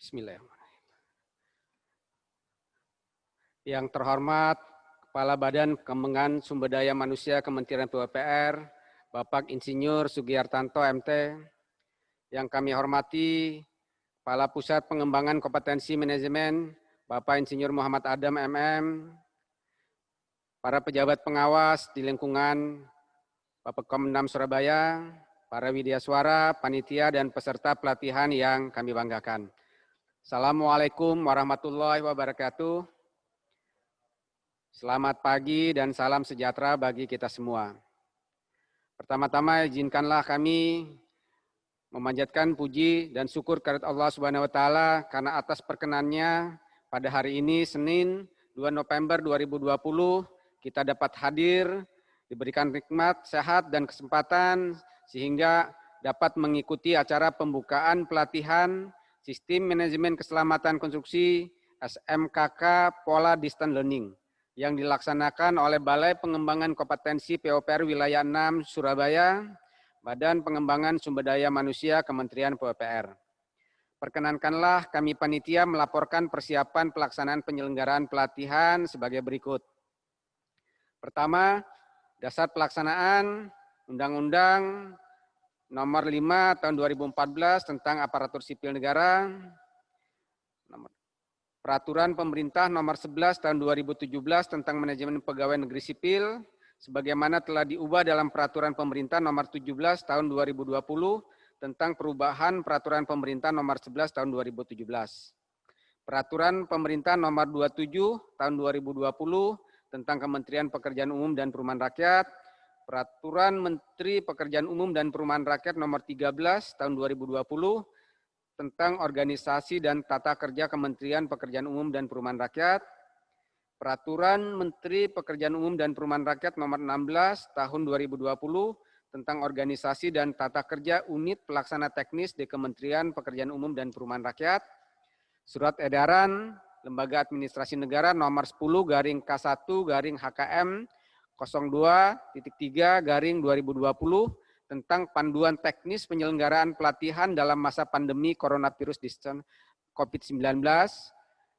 Bismillahirrahmanirrahim. Yang terhormat Kepala Badan Pengembangan Sumber Daya Manusia Kementerian PUPR, Bapak Insinyur Sugiartanto MT. Yang kami hormati Kepala Pusat Pengembangan Kompetensi Manajemen, Bapak Insinyur Muhammad Adam MM. Para pejabat pengawas di lingkungan Bapak Komendam Surabaya, para widyaswara, panitia, dan peserta pelatihan yang kami banggakan. Assalamualaikum warahmatullahi wabarakatuh. Selamat pagi dan salam sejahtera bagi kita semua. Pertama-tama izinkanlah kami memanjatkan puji dan syukur kehadirat Allah Subhanahu wa taala karena atas perkenannya pada hari ini Senin 2 November 2020 kita dapat hadir, diberikan nikmat, sehat dan kesempatan sehingga dapat mengikuti acara pembukaan pelatihan Sistem Manajemen Keselamatan Konstruksi SMKK Pola Distance Learning yang dilaksanakan oleh Balai Pengembangan Kompetensi PUPR Wilayah 6 Surabaya, Badan Pengembangan Sumber Daya Manusia Kementerian PUPR. Perkenankanlah kami panitia melaporkan persiapan pelaksanaan penyelenggaraan pelatihan sebagai berikut. Pertama, dasar pelaksanaan Undang-Undang Nomor 5 Tahun 2014 tentang Aparatur Sipil Negara, Peraturan Pemerintah Nomor 11 Tahun 2017 tentang Manajemen Pegawai Negeri Sipil, sebagaimana telah diubah dalam Peraturan Pemerintah Nomor 17 Tahun 2020 tentang perubahan Peraturan Pemerintah Nomor 11 Tahun 2017. Peraturan Pemerintah Nomor 27 Tahun 2020 tentang Kementerian Pekerjaan Umum dan Perumahan Rakyat, Peraturan Menteri Pekerjaan Umum dan Perumahan Rakyat Nomor 13 Tahun 2020 tentang Organisasi dan Tata Kerja Kementerian Pekerjaan Umum dan Perumahan Rakyat, Peraturan Menteri Pekerjaan Umum dan Perumahan Rakyat Nomor 16 Tahun 2020 tentang Organisasi dan Tata Kerja Unit Pelaksana Teknis di Kementerian Pekerjaan Umum dan Perumahan Rakyat, Surat Edaran Lembaga Administrasi Negara Nomor 10/K1/HKM 02.3/2020 tentang panduan teknis penyelenggaraan pelatihan dalam masa pandemi coronavirus COVID-19,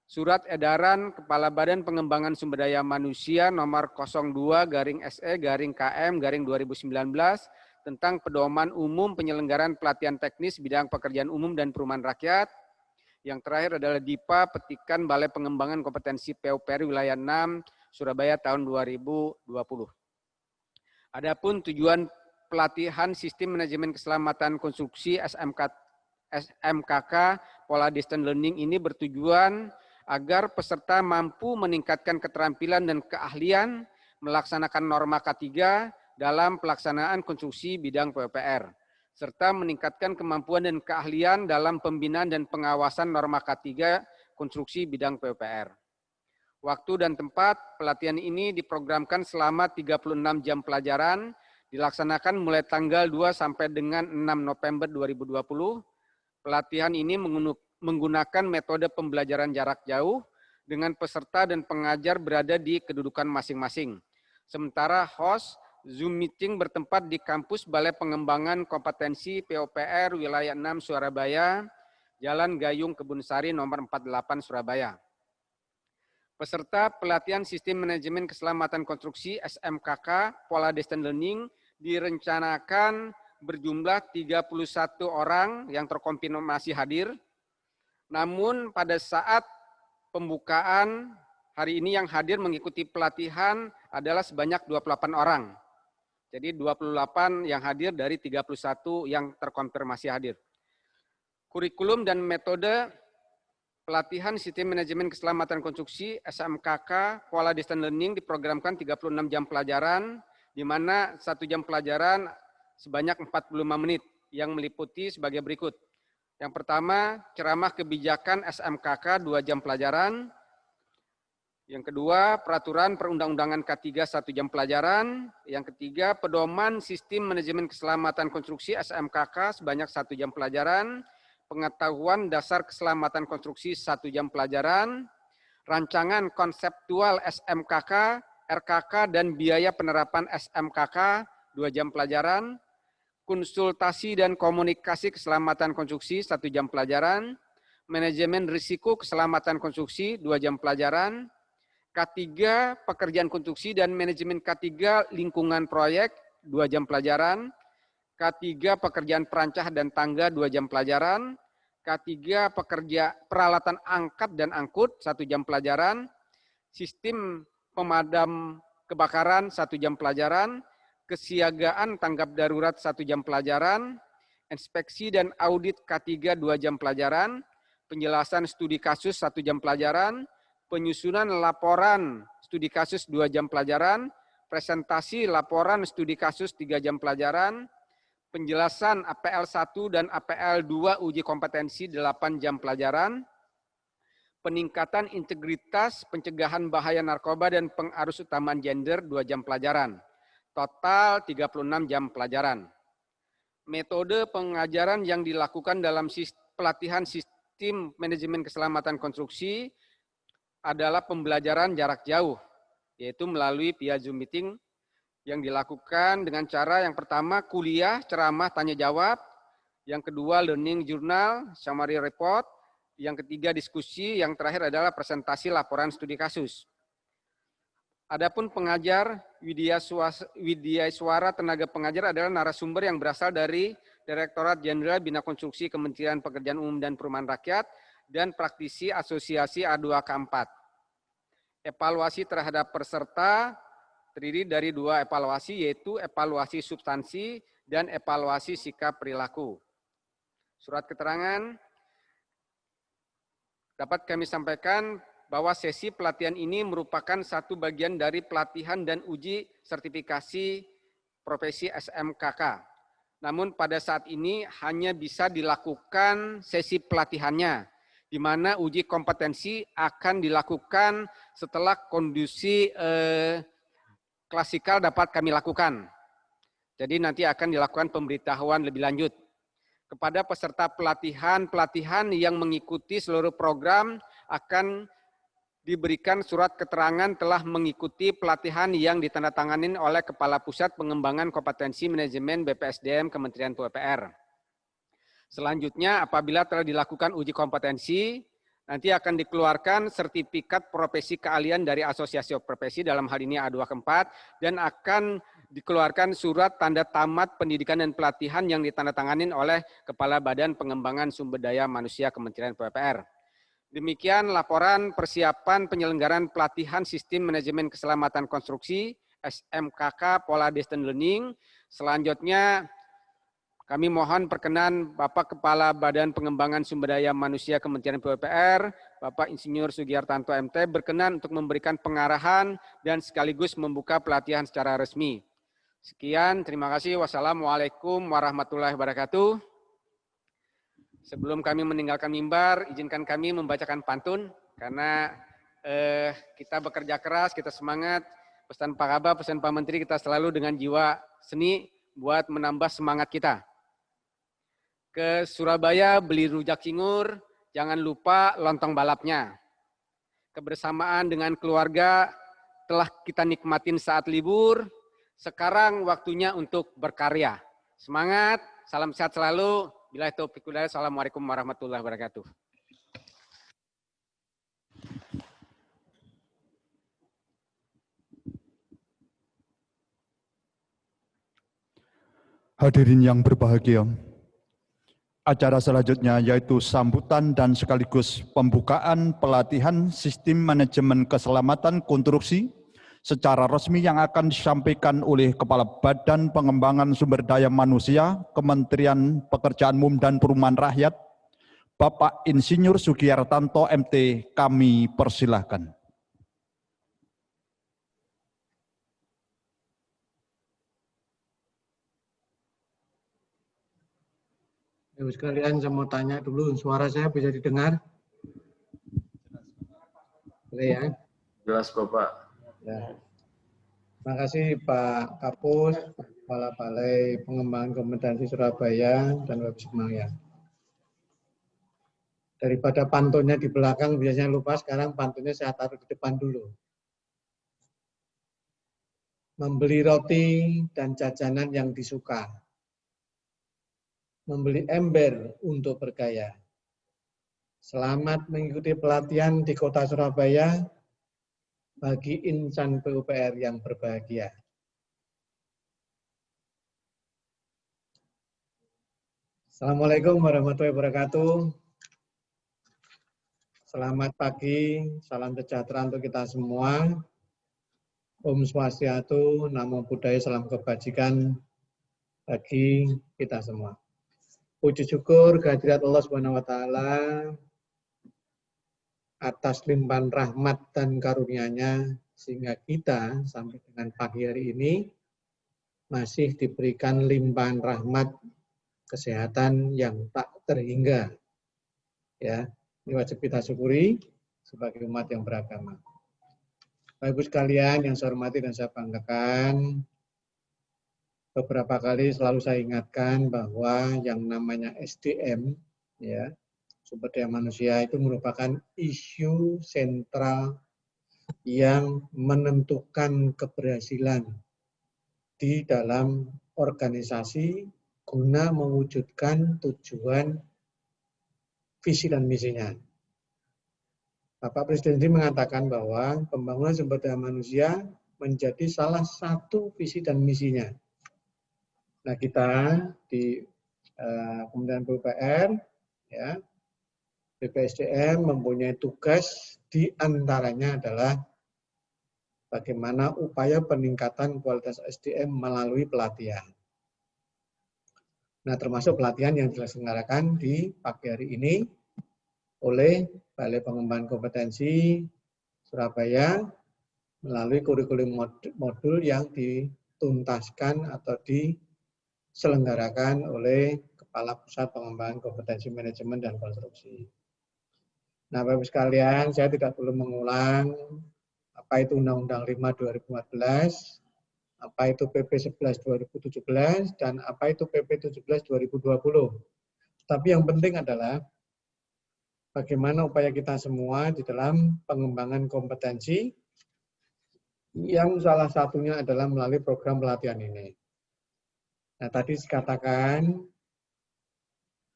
Surat Edaran Kepala Badan Pengembangan Sumber Daya Manusia Nomor 02/SE/KM/2019 tentang pedoman umum penyelenggaraan pelatihan teknis bidang pekerjaan umum dan perumahan rakyat. Yang terakhir adalah DIPA Petikan Balai Pengembangan Kompetensi PUPR Wilayah 6 Surabaya tahun 2020. Adapun tujuan pelatihan Sistem Manajemen Keselamatan Konstruksi SMKK Pola Distance Learning ini bertujuan agar peserta mampu meningkatkan keterampilan dan keahlian melaksanakan norma K3 dalam pelaksanaan konstruksi bidang PUPR, serta meningkatkan kemampuan dan keahlian dalam pembinaan dan pengawasan norma K3 konstruksi bidang PUPR. Waktu dan tempat pelatihan ini diprogramkan selama 36 jam pelajaran, dilaksanakan mulai tanggal 2 sampai dengan 6 November 2020. Pelatihan ini menggunakan metode pembelajaran jarak jauh dengan peserta dan pengajar berada di kedudukan masing-masing. Sementara host Zoom meeting bertempat di kampus Balai Pengembangan Kompetensi PUPR Wilayah 6 Surabaya, Jalan Gayung Kebunsari nomor 48 Surabaya. Peserta pelatihan Sistem Manajemen Keselamatan Konstruksi SMKK Pola Distance Learning direncanakan berjumlah 31 orang yang terkonfirmasi hadir. Namun pada saat pembukaan hari ini yang hadir mengikuti pelatihan adalah sebanyak 28 orang. Jadi 28 yang hadir dari 31 yang terkonfirmasi hadir. Kurikulum dan metode pelatihan Sistem Manajemen Keselamatan Konstruksi SMKK Pola Distance Learning diprogramkan 36 jam pelajaran, di mana 1 jam pelajaran sebanyak 45 menit yang meliputi sebagai berikut. Yang pertama, ceramah kebijakan SMKK 2 jam pelajaran. Yang kedua, peraturan perundang-undangan K3 1 jam pelajaran. Yang ketiga, pedoman Sistem Manajemen Keselamatan Konstruksi SMKK sebanyak 1 jam pelajaran. Pengetahuan dasar keselamatan konstruksi 1 jam pelajaran. Rancangan konseptual SMKK, RKK, dan biaya penerapan SMKK 2 jam pelajaran. Konsultasi dan komunikasi keselamatan konstruksi 1 jam pelajaran. manajemen risiko keselamatan konstruksi 2 jam pelajaran. K3 pekerjaan konstruksi dan manajemen K3 lingkungan proyek 2 jam pelajaran. K3 pekerjaan perancah dan tangga 2 jam pelajaran. K3 pekerja peralatan angkat dan angkut 1 jam pelajaran. Sistem pemadam kebakaran 1 jam pelajaran. Kesiagaan tanggap darurat 1 jam pelajaran. Inspeksi dan audit K3 2 jam pelajaran. Penjelasan studi kasus 1 jam pelajaran. Penyusunan laporan studi kasus 2 jam pelajaran. Presentasi laporan studi kasus 3 jam pelajaran. Penjelasan APL 1 dan APL 2 uji kompetensi 8 jam pelajaran. Peningkatan integritas, pencegahan bahaya narkoba dan pengarus utamaan gender 2 jam pelajaran. Total 36 jam pelajaran. Metode pengajaran yang dilakukan dalam pelatihan sistem manajemen keselamatan konstruksi adalah pembelajaran jarak jauh, yaitu melalui via Zoom meeting yang dilakukan dengan cara yang pertama kuliah, ceramah, tanya jawab, yang kedua learning journal, summary report, yang ketiga diskusi, yang terakhir adalah presentasi laporan studi kasus. Adapun pengajar, Widya Suara tenaga pengajar adalah narasumber yang berasal dari Direktorat Jenderal Bina Konstruksi Kementerian Pekerjaan Umum dan Perumahan Rakyat dan praktisi Asosiasi A2K4. Evaluasi terhadap peserta terdiri dari 2 evaluasi, yaitu evaluasi substansi dan evaluasi sikap perilaku. Surat keterangan dapat kami sampaikan bahwa sesi pelatihan ini merupakan satu bagian dari pelatihan dan uji sertifikasi profesi SMKK. Namun pada saat ini hanya bisa dilakukan sesi pelatihannya, di mana uji kompetensi akan dilakukan setelah kondisi klasikal dapat kami lakukan. Jadi nanti akan dilakukan pemberitahuan lebih lanjut. Kepada peserta pelatihan yang mengikuti seluruh program akan diberikan surat keterangan telah mengikuti pelatihan yang ditandatangani oleh Kepala Pusat Pengembangan Kompetensi Manajemen BPSDM Kementerian PUPR. Selanjutnya apabila telah dilakukan uji kompetensi, nanti akan dikeluarkan sertifikat profesi keahlian dari Asosiasi Profesi, dalam hal ini A2K4, dan akan dikeluarkan surat tanda tamat pendidikan dan pelatihan yang ditandatangani oleh Kepala Badan Pengembangan Sumber Daya Manusia Kementerian PUPR. Demikian laporan persiapan penyelenggaraan pelatihan Sistem Manajemen Keselamatan Konstruksi SMKK Pola Distance Learning. Selanjutnya kami mohon perkenan Bapak Kepala Badan Pengembangan Sumber Daya Manusia Kementerian PUPR, Bapak Insinyur Sugiartanto MT, berkenan untuk memberikan pengarahan dan sekaligus membuka pelatihan secara resmi. Sekian, terima kasih. Wassalamualaikum warahmatullahi wabarakatuh. Sebelum kami meninggalkan mimbar, izinkan kami membacakan pantun, karena kita bekerja keras, kita semangat. Pesan Pak Kaba, pesan Pak Menteri, kita selalu dengan jiwa seni buat menambah semangat kita. Ke Surabaya beli rujak cingur, jangan lupa lontong balapnya. Kebersamaan dengan keluarga telah kita nikmatin saat libur, sekarang waktunya untuk berkarya. Semangat, salam sehat selalu. Billahi taufiq wal hidayah. Assalamualaikum warahmatullahi wabarakatuh. Hadirin yang berbahagia, acara selanjutnya yaitu sambutan dan sekaligus pembukaan pelatihan Sistem Manajemen Keselamatan Konstruksi secara resmi yang akan disampaikan oleh Kepala Badan Pengembangan Sumber Daya Manusia Kementerian Pekerjaan Umum dan Perumahan Rakyat, Bapak Insinyur Sugiartanto MT. Kami persilahkan. Ibu sekalian, saya mau tanya dulu, suara saya bisa didengar? Boleh ya? Jelas, Bapak. Ya. Terima kasih Pak Kapus, Kepala Balai Pengembangan Kompetensi Surabaya, dan Web Semaya. Daripada pantunnya di belakang biasanya lupa, sekarang pantunnya saya taruh di depan dulu. Membeli roti dan jajanan yang disuka. Membeli ember untuk bergaya. Selamat mengikuti pelatihan di Kota Surabaya bagi insan PUPR yang berbahagia. Assalamualaikum warahmatullahi wabarakatuh. Selamat pagi, salam sejahtera untuk kita semua. Om Swastiastu, Namo Buddhaya, salam kebajikan bagi kita semua. Puji syukur kehadirat Allah Subhanahu wa taala atas limpahan rahmat dan karunia-Nya sehingga kita sampai dengan pagi hari ini masih diberikan limpahan rahmat kesehatan yang tak terhingga. Ya, ini wajib kita syukuri sebagai umat yang beragama. Bapak Ibu sekalian yang saya hormati dan saya banggakan, beberapa kali selalu saya ingatkan bahwa yang namanya SDM, ya, sumber daya manusia itu merupakan isu sentral yang menentukan keberhasilan di dalam organisasi guna mewujudkan tujuan visi dan misinya. Bapak Presiden ini mengatakan bahwa pembangunan sumber daya manusia menjadi salah satu visi dan misinya. Nah, kita di Kementerian PUPR, ya, BPSDM mempunyai tugas di antaranya adalah bagaimana upaya peningkatan kualitas SDM melalui pelatihan. Nah, termasuk pelatihan yang diselenggarakan di pagi hari ini oleh Balai Pengembangan Kompetensi Surabaya melalui kurikulum modul yang dituntaskan atau diselenggarakan oleh Kepala Pusat Pengembangan Kompetensi Manajemen dan Konstruksi. Nah, Bapak Ibu sekalian, saya tidak perlu mengulang apa itu Undang-Undang 5 2014, apa itu PP 11 2017, dan apa itu PP 17 2020. Tapi yang penting adalah bagaimana upaya kita semua di dalam pengembangan kompetensi yang salah satunya adalah melalui program pelatihan ini. Nah, tadi dikatakan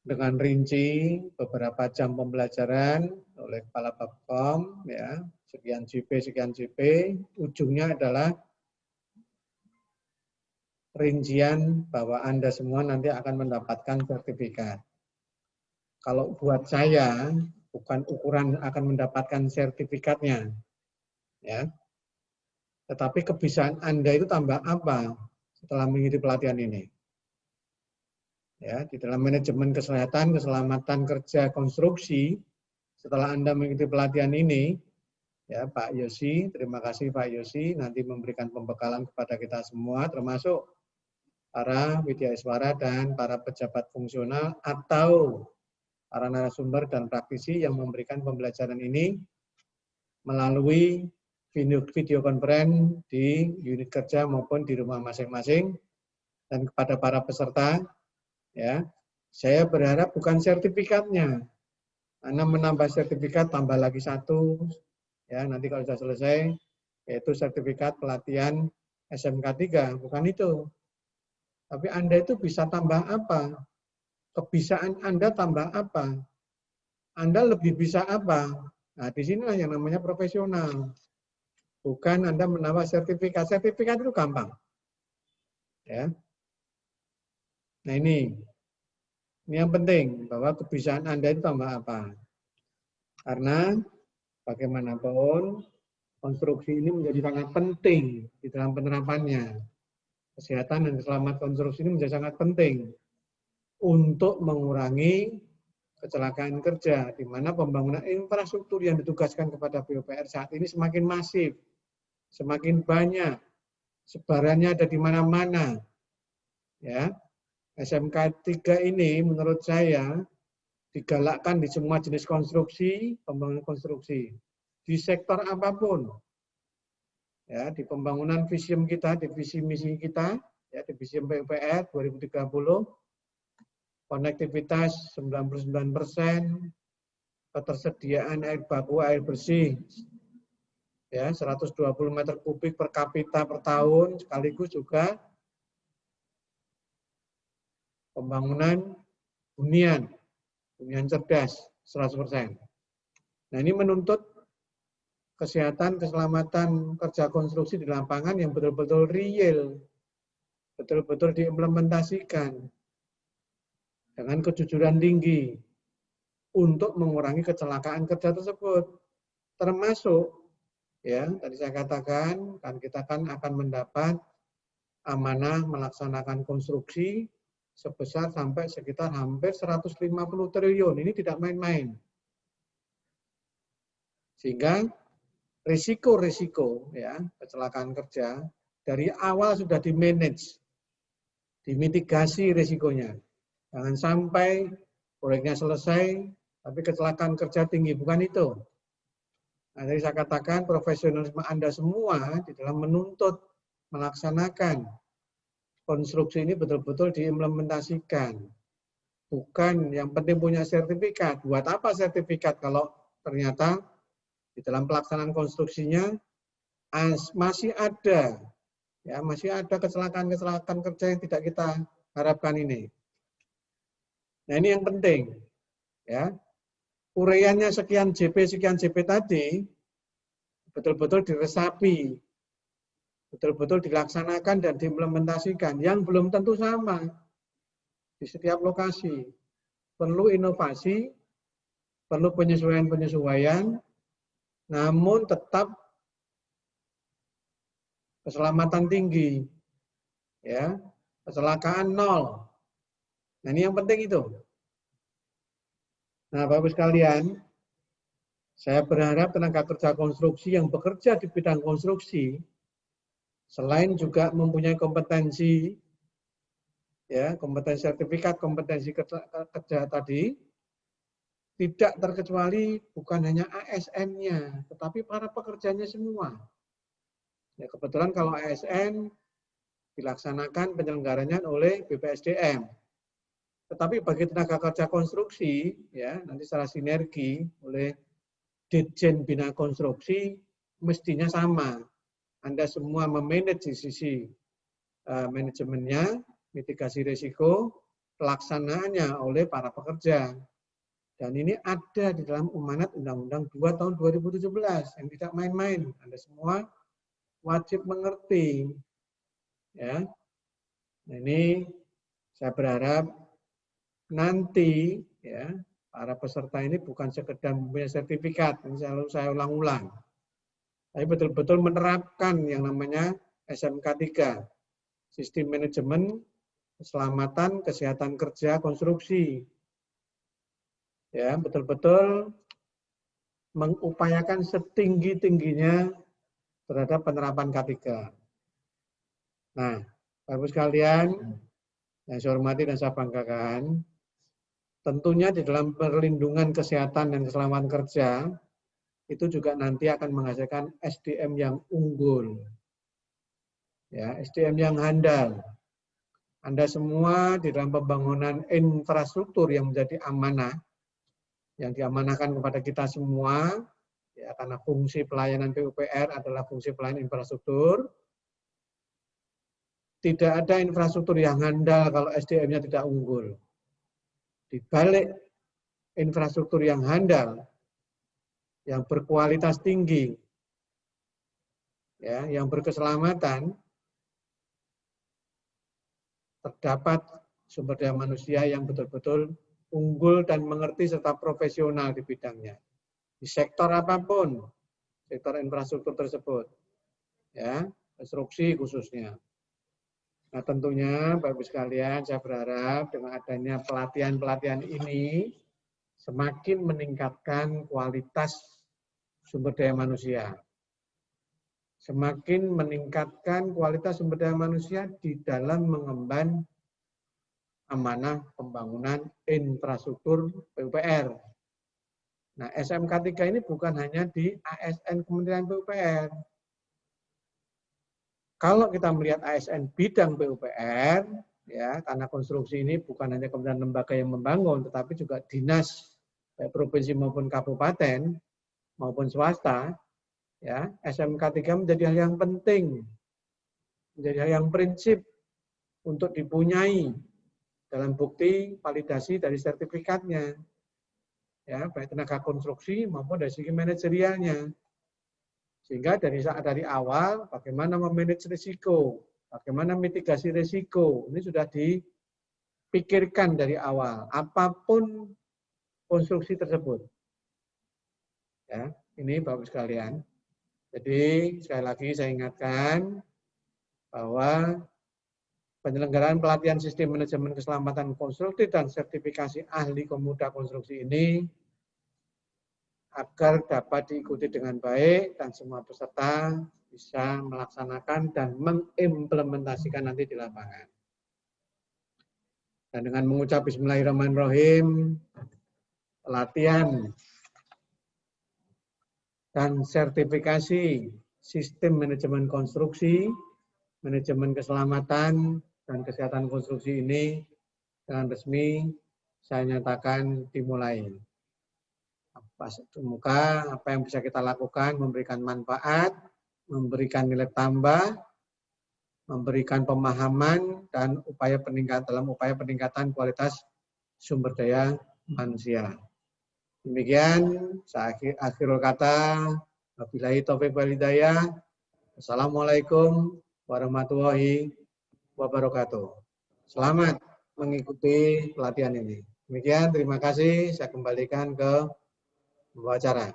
dengan rinci beberapa jam pembelajaran oleh Kepala Babkom, ya, sekian JP, ujungnya adalah rincian bahwa Anda semua nanti akan mendapatkan sertifikat. Kalau buat saya, bukan ukuran akan mendapatkan sertifikatnya, ya, tetapi kebiasaan Anda itu tambah apa setelah mengikuti pelatihan ini. Ya, di dalam manajemen kesehatan, keselamatan kerja, konstruksi, setelah Anda mengikuti pelatihan ini, ya Pak Yosi, terima kasih Pak Yosi, nanti memberikan pembekalan kepada kita semua, termasuk para widyaswara dan para pejabat fungsional atau para narasumber dan praktisi yang memberikan pembelajaran ini melalui video conference di unit kerja maupun di rumah masing-masing. Dan kepada para peserta, ya, saya berharap bukan sertifikatnya. Anda menambah sertifikat, tambah lagi satu, ya, nanti kalau sudah selesai, yaitu sertifikat pelatihan SMK 3, bukan itu. Tapi Anda itu bisa tambah apa? Kebiasaan Anda tambah apa? Anda lebih bisa apa? Nah, di sinilah yang namanya profesional. Bukan Anda menambah sertifikat. Sertifikat itu gampang. Ya. Nah, ini yang penting, bahwa kebiasaan Anda itu tambah apa. Karena bagaimanapun, konstruksi ini menjadi sangat penting di dalam penerapannya. Kesehatan dan keselamatan konstruksi ini menjadi sangat penting untuk mengurangi kecelakaan kerja, di mana pembangunan infrastruktur yang ditugaskan kepada PUPR saat ini semakin masif, semakin banyak, sebarannya ada di mana-mana. Ya, SMK 3 ini menurut saya digalakkan di semua jenis konstruksi, pembangunan konstruksi, di sektor apapun. Ya, di pembangunan visium kita, di visi misi kita, ya, di visium PUPR 2030, konektivitas 99%, ketersediaan air baku, air bersih, ya, 120 meter kubik per kapita per tahun, sekaligus juga pembangunan hunian cerdas, 100%. Nah, ini menuntut kesehatan, keselamatan kerja konstruksi di lapangan yang betul-betul real, betul-betul diimplementasikan dengan kejujuran tinggi untuk mengurangi kecelakaan kerja tersebut. Termasuk, ya tadi saya katakan, kan kita kan akan mendapat amanah melaksanakan konstruksi sebesar sampai sekitar hampir 150 triliun. Ini tidak main-main. Sehingga risiko-risiko ya kecelakaan kerja dari awal sudah di-manage, dimitigasi risikonya. Jangan sampai proyeknya selesai, tapi kecelakaan kerja tinggi. Bukan itu. Nah, jadi saya katakan profesionalisme Anda semua di dalam menuntut, melaksanakan konstruksi ini betul-betul diimplementasikan. Bukan yang penting punya sertifikat. Buat apa sertifikat kalau ternyata di dalam pelaksanaan konstruksinya masih ada kecelakaan-kecelakaan kerja yang tidak kita harapkan ini. Nah, ini yang penting. Ya. Uraiannya sekian JP tadi betul-betul diresapi, betul-betul dilaksanakan dan diimplementasikan, yang belum tentu sama di setiap lokasi. Perlu inovasi, perlu penyesuaian-penyesuaian, namun tetap keselamatan tinggi, ya, kecelakaan 0. Nah, ini yang penting itu. Nah, Bapak sekalian, saya berharap tenaga kerja konstruksi yang bekerja di bidang konstruksi, selain juga mempunyai kompetensi, ya, kompetensi sertifikat, kompetensi kerja tadi, tidak terkecuali bukan hanya ASN-nya, tetapi para pekerjanya semua. Ya, kebetulan kalau ASN dilaksanakan penyelenggaranya oleh BPSDM. Tetapi bagi tenaga kerja konstruksi, ya nanti secara sinergi oleh Ditjen Bina Konstruksi, mestinya sama. Anda semua memanage di sisi manajemennya, mitigasi risiko, pelaksanaannya oleh para pekerja. Dan ini ada di dalam amanat Undang-Undang 2 tahun 2017 yang tidak main-main. Anda semua wajib mengerti. Ya. Nah, ini saya berharap nanti ya para peserta ini bukan sekedar mempunyai sertifikat, ini selalu saya ulang-ulang, tapi betul-betul menerapkan yang namanya SMK 3, Sistem Manajemen Keselamatan Kesehatan Kerja Konstruksi. Ya, betul-betul mengupayakan setinggi-tingginya terhadap penerapan K3. Nah, Bapak sekalian, yang saya hormati dan saya banggakan, tentunya di dalam perlindungan kesehatan dan keselamatan kerja, itu juga nanti akan menghasilkan SDM yang unggul. Ya, SDM yang handal. Anda semua di dalam pembangunan infrastruktur yang menjadi amanah, yang diamanahkan kepada kita semua, ya, karena fungsi pelayanan PUPR adalah fungsi pelayanan infrastruktur. Tidak ada infrastruktur yang handal kalau SDM-nya tidak unggul. Di balik infrastruktur yang handal, yang berkualitas tinggi, ya, yang berkeselamatan, terdapat sumber daya manusia yang betul-betul unggul dan mengerti serta profesional di bidangnya. Di sektor apapun, sektor infrastruktur tersebut, ya, konstruksi khususnya. Nah, tentunya Bapak-Ibu sekalian, saya berharap dengan adanya pelatihan-pelatihan ini semakin meningkatkan kualitas sumber daya manusia. Semakin meningkatkan kualitas sumber daya manusia di dalam mengemban amanah pembangunan infrastruktur PUPR. Nah, SMK 3 ini bukan hanya di ASN Kementerian PUPR. Kalau kita melihat ASN bidang PUPR, ya, karena konstruksi ini bukan hanya kementerian lembaga yang membangun, tetapi juga dinas baik provinsi maupun kabupaten maupun swasta, ya, SMK 3 menjadi hal yang penting, menjadi hal yang prinsip untuk dipunyai dalam bukti validasi dari sertifikatnya. ya, baik tenaga konstruksi maupun dari segi manajerialnya. Sehingga dari awal bagaimana memanage risiko, bagaimana mitigasi risiko, ini sudah dipikirkan dari awal, apapun konstruksi tersebut. Ya, ini Bapak sekalian. Jadi sekali lagi saya ingatkan bahwa penyelenggaraan pelatihan sistem manajemen keselamatan konstruksi dan sertifikasi ahli komuda konstruksi ini agar dapat diikuti dengan baik dan semua peserta bisa melaksanakan dan mengimplementasikan nanti di lapangan. Dan dengan mengucap Bismillahirrahmanirrahim, pelatihan dan sertifikasi sistem manajemen konstruksi, manajemen keselamatan, dan kesehatan konstruksi ini dengan resmi saya nyatakan dimulai. Semoga apa yang bisa kita lakukan memberikan manfaat, memberikan nilai tambah, memberikan pemahaman, dan upaya peningkatan kualitas sumber daya manusia. Demikian, saya akhirul kata. Wabillahi taufiq wal hidayah. Assalamualaikum warahmatullahi wabarakatuh. Selamat mengikuti pelatihan ini. Demikian, terima kasih. Saya kembalikan ke pembawa acara.